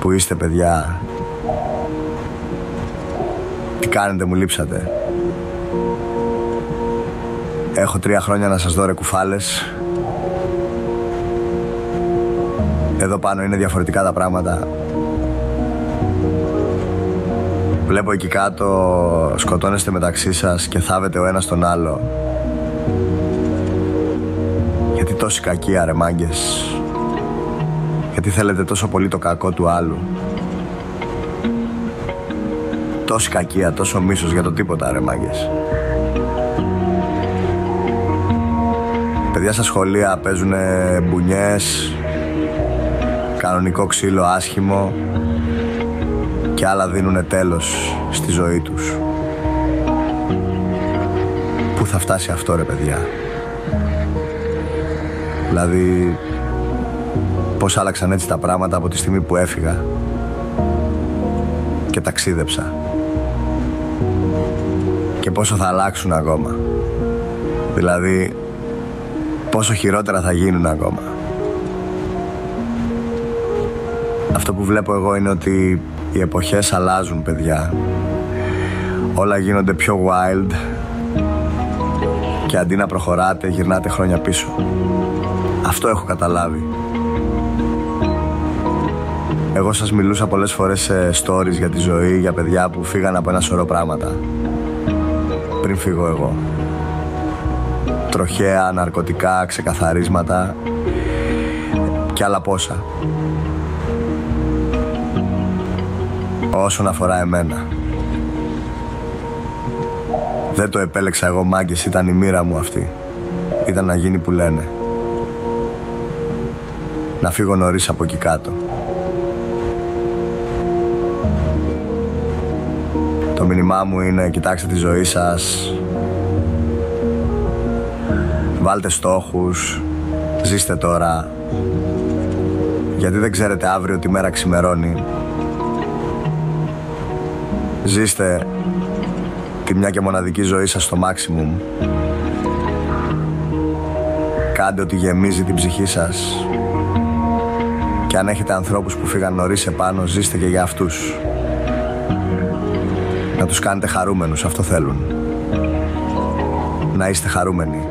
Πού είστε παιδιά? Τι κάνετε, μου λείψατε? Έχω 3 χρόνια να σας δω ρε κουφάλες. Εδώ πάνω είναι διαφορετικά τα πράγματα. Βλέπω εκεί κάτω σκοτώνεστε μεταξύ σας και θάβετε ο ένας τον άλλο. Γιατί τόση κακία ρε μάγκες? Γιατί θέλετε τόσο πολύ το κακό του άλλου? Τόση κακία, τόσο μίσος για το τίποτα ρε μάγκες. Παιδιά στα σχολεία παίζουνε μπουνιές, κανονικό ξύλο άσχημο, και άλλα δίνουνε τέλος στη ζωή τους. Πού θα φτάσει αυτό ρε παιδιά? Δηλαδή πώς άλλαξαν έτσι τα πράγματα από τη στιγμή που έφυγα και ταξίδεψα, και πόσο θα αλλάξουν ακόμα. Δηλαδή πόσο χειρότερα θα γίνουν ακόμα. Αυτό που βλέπω εγώ είναι ότι οι εποχές αλλάζουν παιδιά. Όλα γίνονται πιο wild και αντί να προχωράτε γυρνάτε χρόνια πίσω. Αυτό έχω καταλάβει. Εγώ σας μιλούσα πολλές φορές σε stories για τη ζωή, για παιδιά που φύγαν από ένα σωρό πράγματα πριν φύγω εγώ. Τροχαία, ναρκωτικά, ξεκαθαρίσματα και άλλα πόσα. Όσον αφορά εμένα, δεν το επέλεξα εγώ μάγκες, ήταν η μοίρα μου αυτή. Ήταν να γίνει που λένε. Να φύγω νωρίς από εκεί κάτω. Το μήνυμά μου είναι: κοιτάξτε τη ζωή σας, βάλτε στόχους, ζήστε τώρα, γιατί δεν ξέρετε αύριο τι μέρα ξημερώνει. Ζήστε τη μια και μοναδική ζωή σας στο maximum. Κάντε ό,τι γεμίζει την ψυχή σας. Και αν έχετε ανθρώπους που φύγαν νωρίς επάνω, ζήστε και για αυτούς. Να τους κάνετε χαρούμενους, αυτό θέλουν. Να είστε χαρούμενοι.